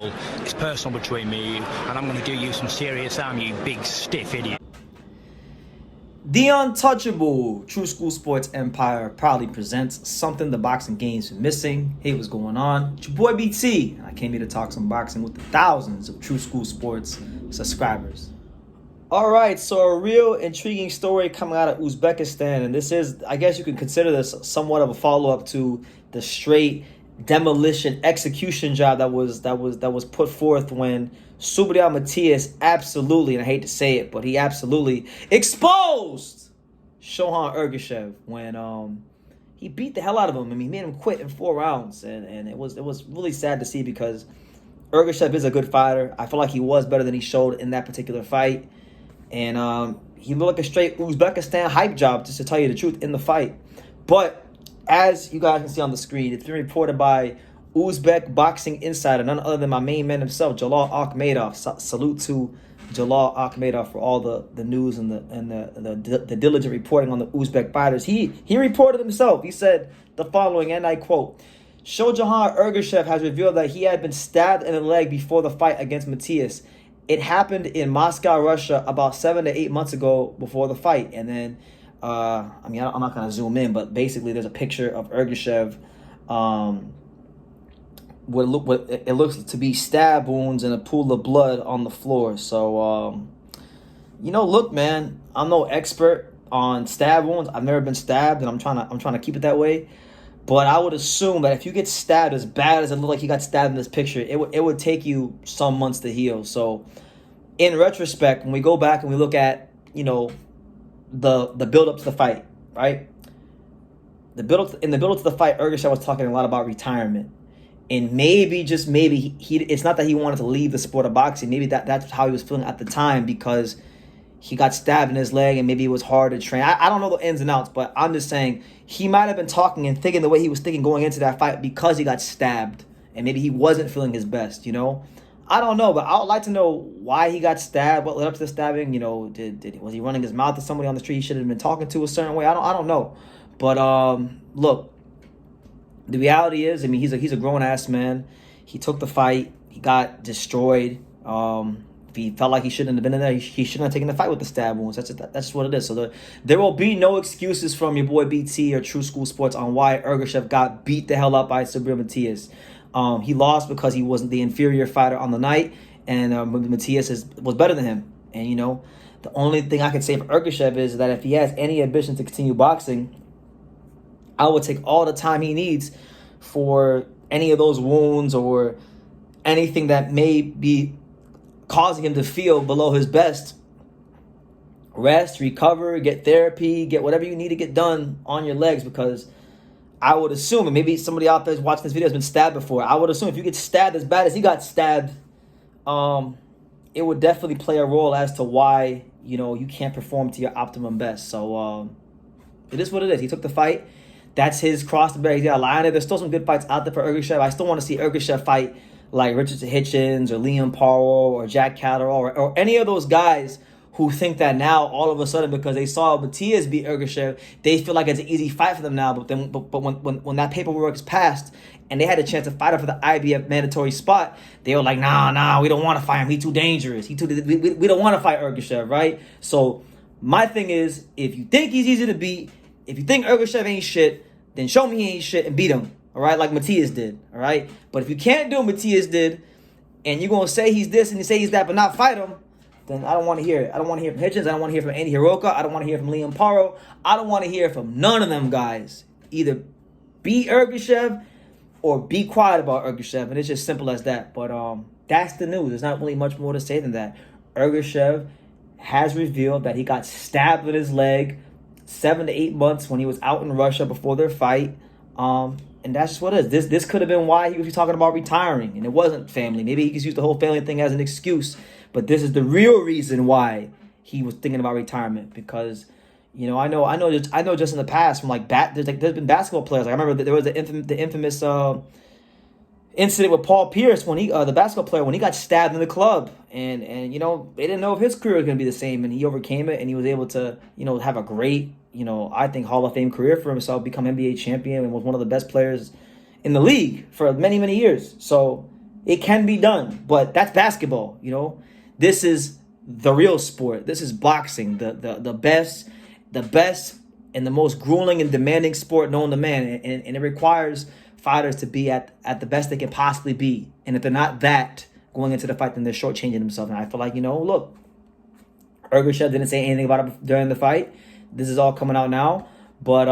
It's personal between me and you, and I'm going to do you some serious harm, you big stiff idiot. The untouchable True School Sports Empire proudly presents something the boxing game's been missing. Hey, what's going on? It's your boy BT, and I came here to talk some boxing with the thousands of True School Sports subscribers. Alright, so a real intriguing story coming out of Uzbekistan, and this is, I guess you could consider this somewhat of a follow-up to the straight demolition execution job that was put forth when Subriel Matias absolutely, and I hate to say it, but he absolutely exposed Shohjahon Ergashev when he beat the hell out of him. I mean, he made him quit in 4 rounds, and it was really sad to see because Ergashev is a good fighter. I feel like he was better than he showed in that particular fight, and he looked like a straight Uzbekistan hype job, just to tell you the truth, in the fight. But as you guys can see on the screen, it's been reported by Uzbek Boxing Insider, none other than my main man himself, Jalal Akhmedov. Salute to Jalal Akhmedov for all the news and the diligent reporting on the Uzbek fighters. He reported himself. He said the following, and I quote, Shohjahon Ergashev has revealed that he had been stabbed in the leg before the fight against Matias. It happened in Moscow, Russia, about 7 to 8 months ago before the fight. And then I'm not going to zoom in, but basically there's a picture of Ergashev. It looks to be stab wounds and a pool of blood on the floor. So, look, man, I'm no expert on stab wounds. I've never been stabbed, and I'm trying to keep it that way. But I would assume that if you get stabbed as bad as it looked like he got stabbed in this picture, it would take you some months to heal. So, in retrospect, when we go back and we look at, the build up to the fight, right? In the build up to the fight, Ergashev was talking a lot about retirement, and maybe, just maybe, it's not that he wanted to leave the sport of boxing. Maybe that's how he was feeling at the time because he got stabbed in his leg, and maybe it was hard to train. I don't know the ins and outs, but I'm just saying he might have been talking and thinking the way he was thinking going into that fight because he got stabbed, and maybe he wasn't feeling his best. I don't know, but I would like to know why he got stabbed, what led up to the stabbing. Was he running his mouth at somebody on the street he should have been talking to a certain way? I don't know. But look, the reality is, I mean, he's a grown ass man. He took the fight. He got destroyed. If he felt like he shouldn't have been in there, he shouldn't have taken the fight with the stab wounds. That's just what it is. So there will be no excuses from your boy BT or True School Sports on why Ergashev got beat the hell up by Subriel Matias. He lost because he wasn't the inferior fighter on the night, and Matias was better than him. And, the only thing I can say for Ergashev is that if he has any ambition to continue boxing, I would take all the time he needs for any of those wounds or anything that may be causing him to feel below his best. Rest, recover, get therapy, get whatever you need to get done on your legs, because I would assume, and maybe somebody out there watching this video has been stabbed before, I would assume if you get stabbed as bad as he got stabbed, it would definitely play a role as to why, you can't perform to your optimum best. So it is what it is. He took the fight. That's his cross to bear. He's got a line there. There's still some good fights out there for Ergashev. I still want to see Ergashev fight like Richard Hitchens or Liam Paro or Jack Catterall or any of those guys who think that now all of a sudden because they saw Matias beat Ergashev, they feel like it's an easy fight for them now. But when that paperwork is passed and they had a chance to fight him for the IBF mandatory spot, they were like, nah, we don't want to fight him. He's too dangerous. We don't want to fight Ergashev, right? So my thing is, if you think he's easy to beat, if you think Ergashev ain't shit, then show me he ain't shit and beat him, all right, like Matias did, all right? But if you can't do what Matias did, and you're going to say he's this and you say he's that but not fight him, then I don't want to hear it. I don't want to hear from Hitchens. I don't want to hear from Andy Hiroka. I don't want to hear from Liam Paro. I don't want to hear from none of them guys. Either beat Ergashev or be quiet about Ergashev, and it's just simple as that. But that's the news. There's not really much more to say than that. Ergashev has revealed that he got stabbed with his leg 7 to 8 months when he was out in Russia before their fight. And that's just what it is. This could have been why he was talking about retiring, and it wasn't family. Maybe he could use the whole family thing as an excuse, but this is the real reason why he was thinking about retirement. Because, I know just in the past from there's been basketball players. Like I remember there was the infamous incident with Paul Pierce when the basketball player, when he got stabbed in the club, and they didn't know if his career was going to be the same, and he overcame it, and he was able to have a great I think Hall of Fame career for himself, become NBA champion, and was one of the best players in the league for many, many years. So It can be done, but that's basketball, you know. This is the real sport. This is boxing, the best and the most grueling and demanding sport known to man, and it requires fighters to be at the best they can possibly be. And if they're not that going into the fight, then they're shortchanging themselves. And I feel like, you know, look, Ergashev didn't say anything about it during the fight. This is all coming out now, but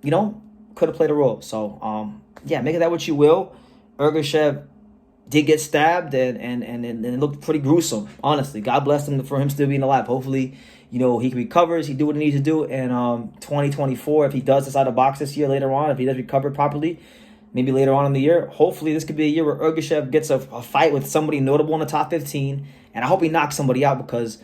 you know, could have played a role. So yeah, make of that what you will. Ergashev did get stabbed, and it looked pretty gruesome, honestly. God bless him for him still being alive. Hopefully, you know, he recovers, he do what he needs to do. And 2024, if he does decide to box this year later on, if he does recover properly, maybe later on in the year, hopefully this could be a year where Ergashev gets a fight with somebody notable in the top 15. And I hope he knocks somebody out, because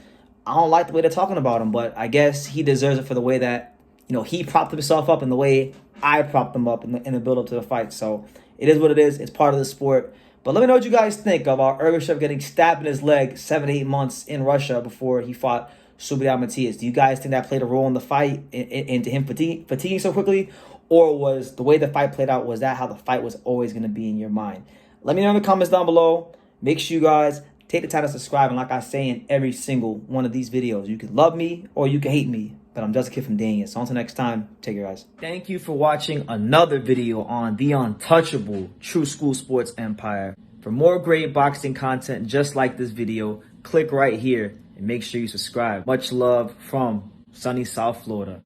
I don't like the way they're talking about him. But I guess he deserves it for the way that, you know, he propped himself up and the way I propped him up in the build-up to the fight. So it is what it is. It's part of the sport. But let me know what you guys think of Ergashev getting stabbed in his leg 7-8 months in Russia before he fought Subriel Matias. Do you guys think that played a role in the fight, into him fatiguing so quickly? Or was the way the fight played out, was that how the fight was always going to be in your mind? Let me know in the comments down below. Make sure you guys take the time to subscribe. And like I say in every single one of these videos, you can love me or you can hate me, but I'm just a kid from Daniel. So until next time, take care, guys. Thank you for watching another video on the untouchable True School Sports Empire. For more great boxing content just like this video, click right here and make sure you subscribe. Much love from sunny South Florida.